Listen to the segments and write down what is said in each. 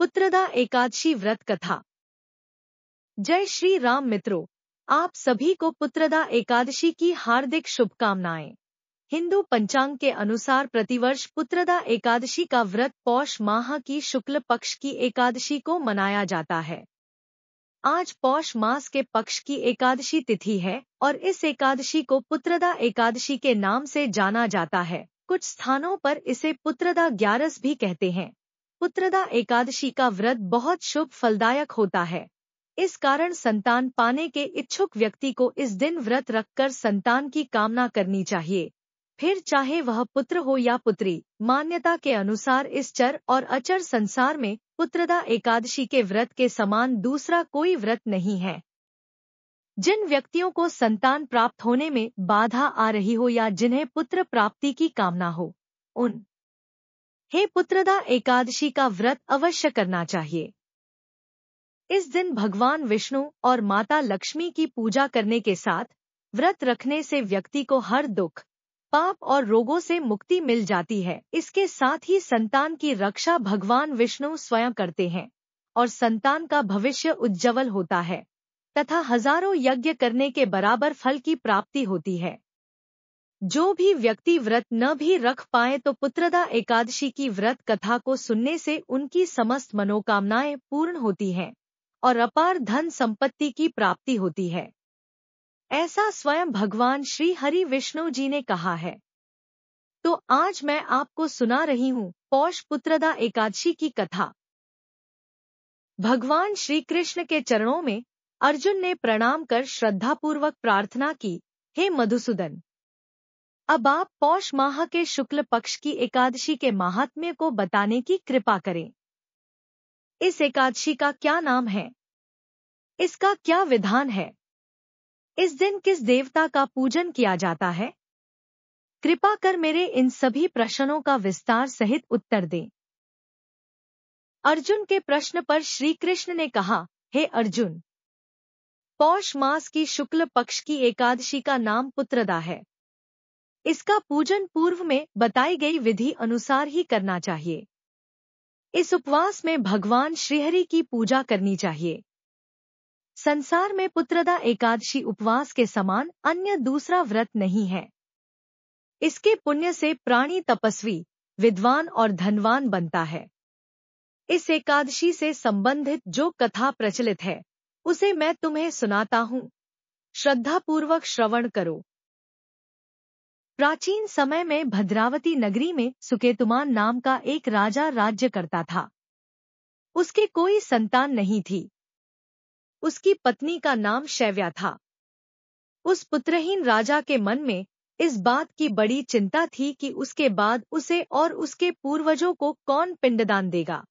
पुत्रदा एकादशी व्रत कथा। जय श्री राम मित्रों, आप सभी को पुत्रदा एकादशी की हार्दिक शुभकामनाएं। हिंदू पंचांग के अनुसार प्रतिवर्ष पुत्रदा एकादशी का व्रत पौष माह की शुक्ल पक्ष की एकादशी को मनाया जाता है। आज पौष मास के पक्ष की एकादशी तिथि है और इस एकादशी को पुत्रदा एकादशी के नाम से जाना जाता है। कुछ स्थानों पर इसे पुत्रदा ग्यारस भी कहते हैं। पुत्रदा एकादशी का व्रत बहुत शुभ फलदायक होता है। इस कारण संतान पाने के इच्छुक व्यक्ति को इस दिन व्रत रखकर संतान की कामना करनी चाहिए, फिर चाहे वह पुत्र हो या पुत्री। मान्यता के अनुसार इस चर और अचर संसार में पुत्रदा एकादशी के व्रत के समान दूसरा कोई व्रत नहीं है। जिन व्यक्तियों को संतान प्राप्त होने में बाधा आ रही हो या जिन्हें पुत्र प्राप्ति की कामना हो, उन्हें पुत्रदा एकादशी का व्रत अवश्य करना चाहिए। इस दिन भगवान विष्णु और माता लक्ष्मी की पूजा करने के साथ व्रत रखने से व्यक्ति को हर दुख, पाप और रोगों से मुक्ति मिल जाती है। इसके साथ ही संतान की रक्षा भगवान विष्णु स्वयं करते हैं और संतान का भविष्य उज्ज्वल होता है तथा हजारों यज्ञ करने के बराबर फल की प्राप्ति होती है। जो भी व्यक्ति व्रत न भी रख पाए तो पुत्रदा एकादशी की व्रत कथा को सुनने से उनकी समस्त मनोकामनाएं पूर्ण होती हैं और अपार धन संपत्ति की प्राप्ति होती है। ऐसा स्वयं भगवान श्री हरि विष्णु जी ने कहा है। तो आज मैं आपको सुना रही हूँ पौष पुत्रदा एकादशी की कथा। भगवान श्री कृष्ण के चरणों में अर्जुन ने प्रणाम कर श्रद्धापूर्वक प्रार्थना की, हे मधुसूदन, अब आप पौष माह के शुक्ल पक्ष की एकादशी के महात्म्य को बताने की कृपा करें। इस एकादशी का क्या नाम है? इसका क्या विधान है? इस दिन किस देवता का पूजन किया जाता है? कृपा कर मेरे इन सभी प्रश्नों का विस्तार सहित उत्तर दें। अर्जुन के प्रश्न पर श्री कृष्ण ने कहा, हे अर्जुन, पौष मास की शुक्ल पक्ष की एकादशी का नाम पुत्रदा है। इसका पूजन पूर्व में बताई गई विधि अनुसार ही करना चाहिए। इस उपवास में भगवान श्रीहरि की पूजा करनी चाहिए। संसार में पुत्रदा एकादशी उपवास के समान अन्य दूसरा व्रत नहीं है। इसके पुण्य से प्राणी तपस्वी, विद्वान और धनवान बनता है। इस एकादशी से संबंधित जो कथा प्रचलित है उसे मैं तुम्हें सुनाता हूँ, श्रद्धापूर्वक श्रवण करो। प्राचीन समय में भद्रावती नगरी में सुकेतुमान नाम का एक राजा राज्य करता था। उसके कोई संतान नहीं थी। उसकी पत्नी का नाम शैव्या था। उस पुत्रहीन राजा के मन में इस बात की बड़ी चिंता थी कि उसके बाद उसे और उसके पूर्वजों को कौन पिंडदान देगा।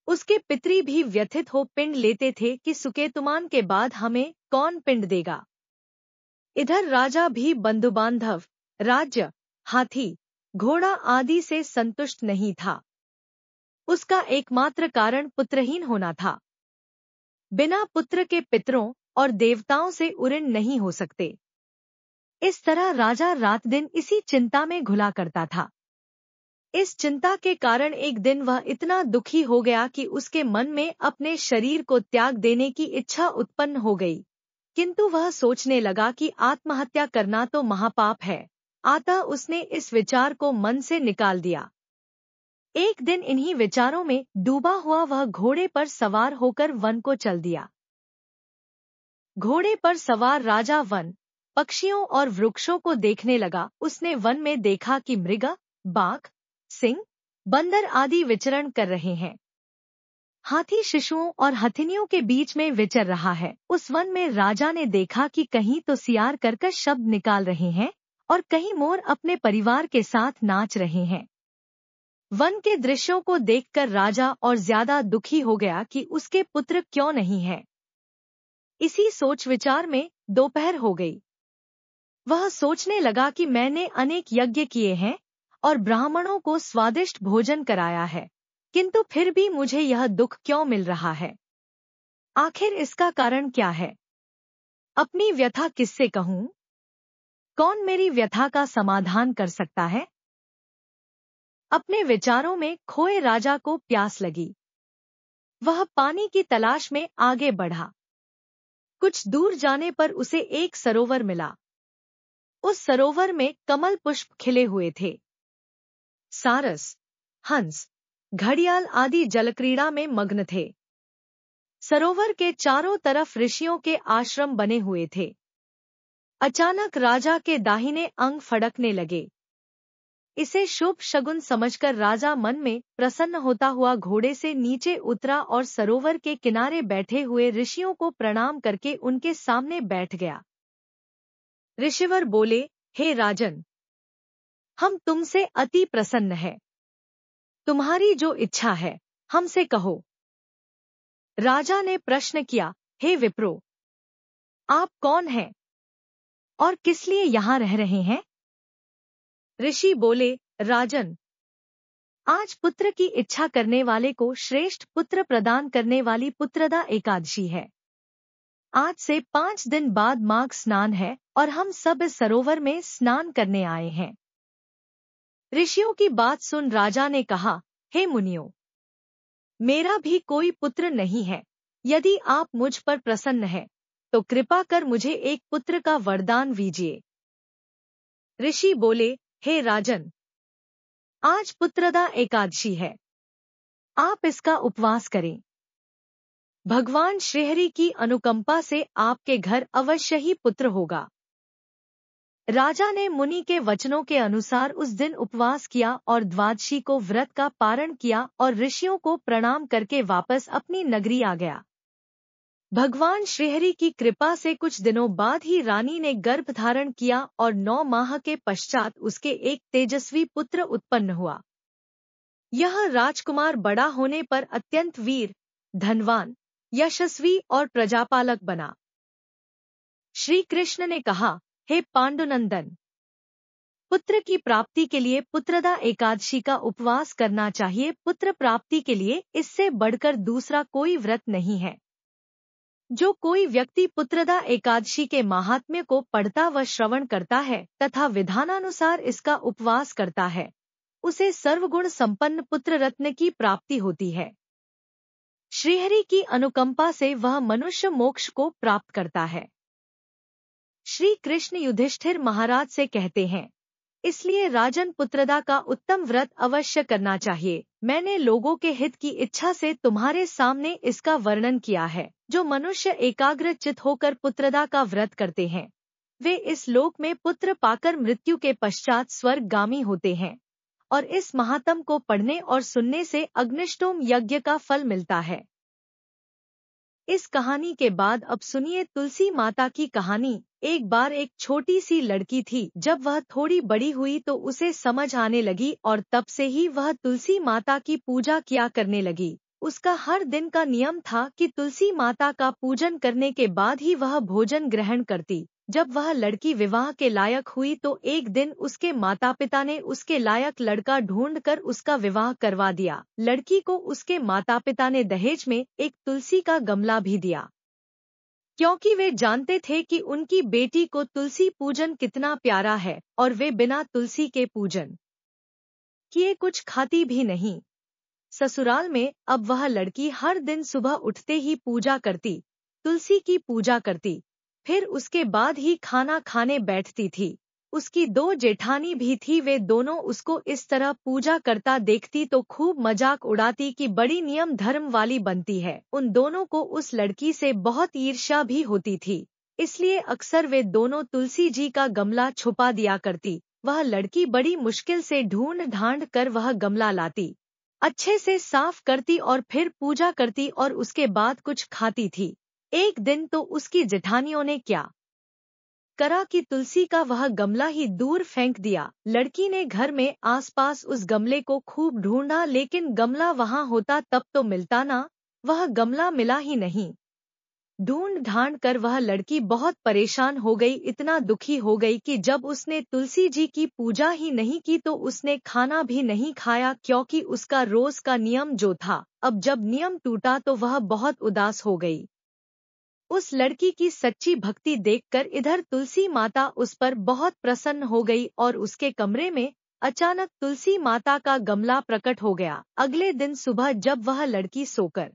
उसके पितरी भी व्यथित हो पिंड लेते थे कि सुकेतुमान के बाद हमें कौन पिंड देगा। इधर राजा भी बंधुबांधव, राज्य, हाथी, घोड़ा आदि से संतुष्ट नहीं था। उसका एकमात्र कारण पुत्रहीन होना था। बिना पुत्र के पितरों और देवताओं से उऋण नहीं हो सकते। इस तरह राजा रात दिन इसी चिंता में घुला करता था। इस चिंता के कारण एक दिन वह इतना दुखी हो गया कि उसके मन में अपने शरीर को त्याग देने की इच्छा उत्पन्न हो गई। किंतु वह सोचने लगा कि आत्महत्या करना तो महापाप है। अतः उसने इस विचार को मन से निकाल दिया। एक दिन इन्हीं विचारों में डूबा हुआ वह घोड़े पर सवार होकर वन को चल दिया। घोड़े पर सवार राजा वन, पक्षियों और वृक्षों को देखने लगा। उसने वन में देखा कि मृग, बाघ, सिंह, बंदर आदि विचरण कर रहे हैं। हाथी शिशुओं और हथिनियों के बीच में विचर रहा है। उस वन में राजा ने देखा कि कहीं तो सियार कर्कश शब्द निकाल रहे हैं और कहीं मोर अपने परिवार के साथ नाच रहे हैं। वन के दृश्यों को देखकर राजा और ज्यादा दुखी हो गया कि उसके पुत्र क्यों नहीं है। इसी सोच विचार में दोपहर हो गई। वह सोचने लगा कि मैंने अनेक यज्ञ किए हैं और ब्राह्मणों को स्वादिष्ट भोजन कराया है, किंतु फिर भी मुझे यह दुख क्यों मिल रहा है? आखिर इसका कारण क्या है? अपनी व्यथा किससे कहूं? कौन मेरी व्यथा का समाधान कर सकता है? अपने विचारों में खोए राजा को प्यास लगी। वह पानी की तलाश में आगे बढ़ा। कुछ दूर जाने पर उसे एक सरोवर मिला। उस सरोवर में कमल पुष्प खिले हुए थे। सारस, हंस, घड़ियाल आदि जलक्रीड़ा में मग्न थे। सरोवर के चारों तरफ ऋषियों के आश्रम बने हुए थे। अचानक राजा के दाहिने अंग फड़कने लगे। इसे शुभ शगुन समझकर राजा मन में प्रसन्न होता हुआ घोड़े से नीचे उतरा और सरोवर के किनारे बैठे हुए ऋषियों को प्रणाम करके उनके सामने बैठ गया। ऋषिवर बोले, हे राजन, हम तुमसे अति प्रसन्न हैं। तुम्हारी जो इच्छा है हमसे कहो। राजा ने प्रश्न किया, हे विप्रो, आप कौन हैं और किस लिए यहाँ रह रहे हैं? ऋषि बोले, राजन, आज पुत्र की इच्छा करने वाले को श्रेष्ठ पुत्र प्रदान करने वाली पुत्रदा एकादशी है। आज से 5 दिन बाद माघ स्नान है और हम सब इस सरोवर में स्नान करने आए हैं। ऋषियों की बात सुन राजा ने कहा, हे मुनियों, मेरा भी कोई पुत्र नहीं है। यदि आप मुझ पर प्रसन्न हैं, तो कृपा कर मुझे एक पुत्र का वरदान दीजिए। ऋषि बोले, हे राजन, आज पुत्रदा एकादशी है, आप इसका उपवास करें। भगवान श्रीहरि की अनुकंपा से आपके घर अवश्य ही पुत्र होगा। राजा ने मुनि के वचनों के अनुसार उस दिन उपवास किया और द्वादशी को व्रत का पारण किया और ऋषियों को प्रणाम करके वापस अपनी नगरी आ गया। भगवान श्रीहरि की कृपा से कुछ दिनों बाद ही रानी ने गर्भ धारण किया और 9 माह के पश्चात उसके एक तेजस्वी पुत्र उत्पन्न हुआ। यह राजकुमार बड़ा होने पर अत्यंत वीर, धनवान, यशस्वी और प्रजापालक बना। श्री कृष्ण ने कहा, हे पांडुनंदन, पुत्र की प्राप्ति के लिए पुत्रदा एकादशी का उपवास करना चाहिए। पुत्र प्राप्ति के लिए इससे बढ़कर दूसरा कोई व्रत नहीं है। जो कोई व्यक्ति पुत्रदा एकादशी के महात्म्य को पढ़ता व श्रवण करता है तथा विधानानुसार इसका उपवास करता है, उसे सर्वगुण संपन्न पुत्र रत्न की प्राप्ति होती है। श्रीहरि की अनुकंपा से वह मनुष्य मोक्ष को प्राप्त करता है। श्री कृष्ण युधिष्ठिर महाराज से कहते हैं, इसलिए राजन पुत्रदा का उत्तम व्रत अवश्य करना चाहिए। मैंने लोगों के हित की इच्छा से तुम्हारे सामने इसका वर्णन किया है। जो मनुष्य एकाग्र चित होकर पुत्रदा का व्रत करते हैं, वे इस लोक में पुत्र पाकर मृत्यु के पश्चात स्वर्गगामी होते हैं और इस महात्म को पढ़ने और सुनने से अग्निष्टोम यज्ञ का फल मिलता है। इस कहानी के बाद अब सुनिए तुलसी माता की कहानी। एक बार एक छोटी सी लड़की थी। जब वह थोड़ी बड़ी हुई तो उसे समझ आने लगी और तब से ही वह तुलसी माता की पूजा किया करने लगी। उसका हर दिन का नियम था कि तुलसी माता का पूजन करने के बाद ही वह भोजन ग्रहण करती। जब वह लड़की विवाह के लायक हुई तो एक दिन उसके माता पिता ने उसके लायक लड़का ढूंढकर उसका विवाह करवा दिया। लड़की को उसके माता पिता ने दहेज में एक तुलसी का गमला भी दिया, क्योंकि वे जानते थे कि उनकी बेटी को तुलसी पूजन कितना प्यारा है और वे बिना तुलसी के पूजन किए कुछ खाती भी नहीं। ससुराल में अब वह लड़की हर दिन सुबह उठते ही पूजा करती, तुलसी की पूजा करती, फिर उसके बाद ही खाना खाने बैठती थी। उसकी 2 जेठानी भी थी। वे दोनों उसको इस तरह पूजा करता देखती तो खूब मजाक उड़ाती कि बड़ी नियम धर्म वाली बनती है। उन दोनों को उस लड़की से बहुत ईर्ष्या भी होती थी, इसलिए अक्सर वे दोनों तुलसी जी का गमला छुपा दिया करती। वह लड़की बड़ी मुश्किल से ढूंढ ढांड कर वह गमला लाती, अच्छे से साफ करती और फिर पूजा करती और उसके बाद कुछ खाती थी। एक दिन तो उसकी जेठानियों ने क्या करा कि तुलसी का वह गमला ही दूर फेंक दिया। लड़की ने घर में आसपास उस गमले को खूब ढूंढा, लेकिन गमला वहां होता तब तो मिलता ना, वह गमला मिला ही नहीं। ढूंढ ढांड कर वह लड़की बहुत परेशान हो गई, इतना दुखी हो गई कि जब उसने तुलसी जी की पूजा ही नहीं की तो उसने खाना भी नहीं खाया, क्योंकि उसका रोज का नियम जो था, अब जब नियम टूटा तो वह बहुत उदास हो गई। उस लड़की की सच्ची भक्ति देखकर इधर तुलसी माता उस पर बहुत प्रसन्न हो गई और उसके कमरे में अचानक तुलसी माता का गमला प्रकट हो गया। अगले दिन सुबह जब वह लड़की सोकर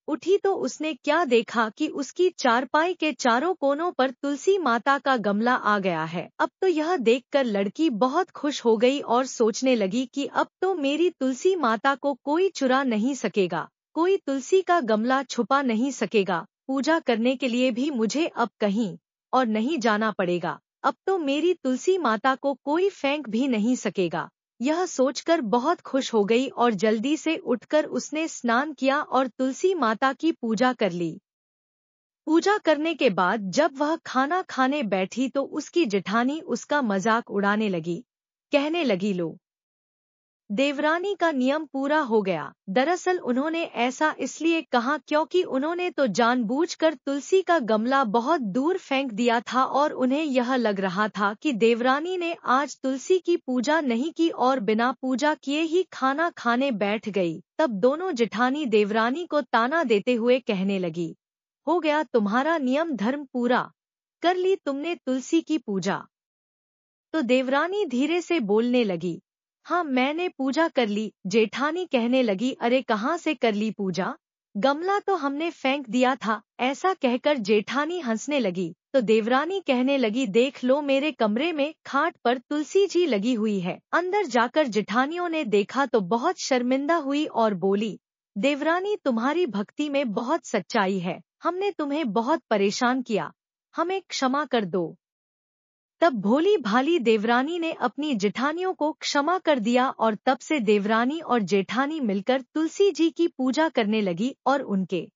उठी तो उसने क्या देखा कि उसकी चारपाई के चारों कोनों पर तुलसी माता का गमला आ गया है। अब तो यह देखकर लड़की बहुत खुश हो गई और सोचने लगी कि अब तो मेरी तुलसी माता को कोई चुरा नहीं सकेगा, कोई तुलसी का गमला छुपा नहीं सकेगा, पूजा करने के लिए भी मुझे अब कहीं और नहीं जाना पड़ेगा, अब तो मेरी तुलसी माता को कोई फेंक भी नहीं सकेगा। यह सोचकर बहुत खुश हो गई और जल्दी से उठकर उसने स्नान किया और तुलसी माता की पूजा कर ली। पूजा करने के बाद जब वह खाना खाने बैठी तो उसकी जेठानी उसका मजाक उड़ाने लगी, कहने लगी, लो देवरानी का नियम पूरा हो गया। दरअसल उन्होंने ऐसा इसलिए कहा क्योंकि उन्होंने तो जानबूझकर तुलसी का गमला बहुत दूर फेंक दिया था और उन्हें यह लग रहा था कि देवरानी ने आज तुलसी की पूजा नहीं की और बिना पूजा किए ही खाना खाने बैठ गई। तब दोनों जेठानी देवरानी को ताना देते हुए कहने लगी, हो गया तुम्हारा नियम धर्म पूरा, कर ली तुमने तुलसी की पूजा। तो देवरानी धीरे से बोलने लगी, हाँ मैंने पूजा कर ली। जेठानी कहने लगी, अरे कहाँ से कर ली पूजा, गमला तो हमने फेंक दिया था। ऐसा कहकर जेठानी हंसने लगी तो देवरानी कहने लगी, देख लो मेरे कमरे में खाट पर तुलसी जी लगी हुई है। अंदर जाकर जेठानियों ने देखा तो बहुत शर्मिंदा हुई और बोली, देवरानी तुम्हारी भक्ति में बहुत सच्चाई है, हमने तुम्हें बहुत परेशान किया, हमें क्षमा कर दो। तब भोली भाली देवरानी ने अपनी जेठानियों को क्षमा कर दिया और तब से देवरानी और जेठानी मिलकर तुलसी जी की पूजा करने लगी और उनके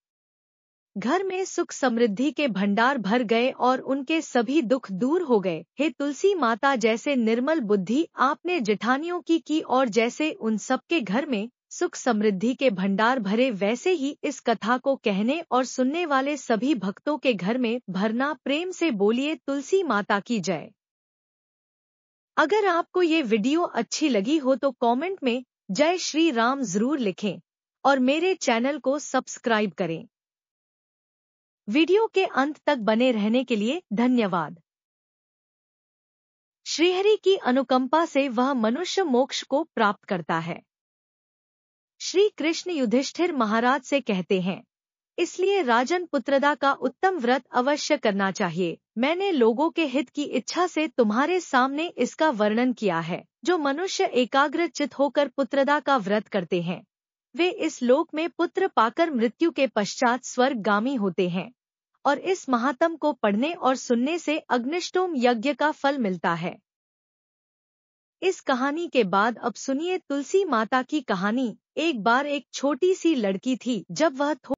घर में सुख समृद्धि के भंडार भर गए और उनके सभी दुख दूर हो गए। हे तुलसी माता, जैसे निर्मल बुद्धि आपने जेठानियों की और जैसे उन सबके घर में सुख समृद्धि के भंडार भरे, वैसे ही इस कथा को कहने और सुनने वाले सभी भक्तों के घर में भरना। प्रेम से बोलिए तुलसी माता की जय। अगर आपको ये वीडियो अच्छी लगी हो तो कमेंट में जय श्री राम जरूर लिखें और मेरे चैनल को सब्सक्राइब करें। वीडियो के अंत तक बने रहने के लिए धन्यवाद। श्रीहरि की अनुकंपा से वह मनुष्य मोक्ष को प्राप्त करता है। श्री कृष्ण युधिष्ठिर महाराज से कहते हैं, इसलिए राजन पुत्रदा का उत्तम व्रत अवश्य करना चाहिए। मैंने लोगों के हित की इच्छा से तुम्हारे सामने इसका वर्णन किया है। जो मनुष्य एकाग्र चित होकर पुत्रदा का व्रत करते हैं, वे इस लोक में पुत्र पाकर मृत्यु के पश्चात स्वर्गगामी होते हैं और इस महात्म को पढ़ने और सुनने से अग्निष्टोम यज्ञ का फल मिलता है। इस कहानी के बाद अब सुनिए तुलसी माता की कहानी। एक बार एक छोटी सी लड़की थी। जब वह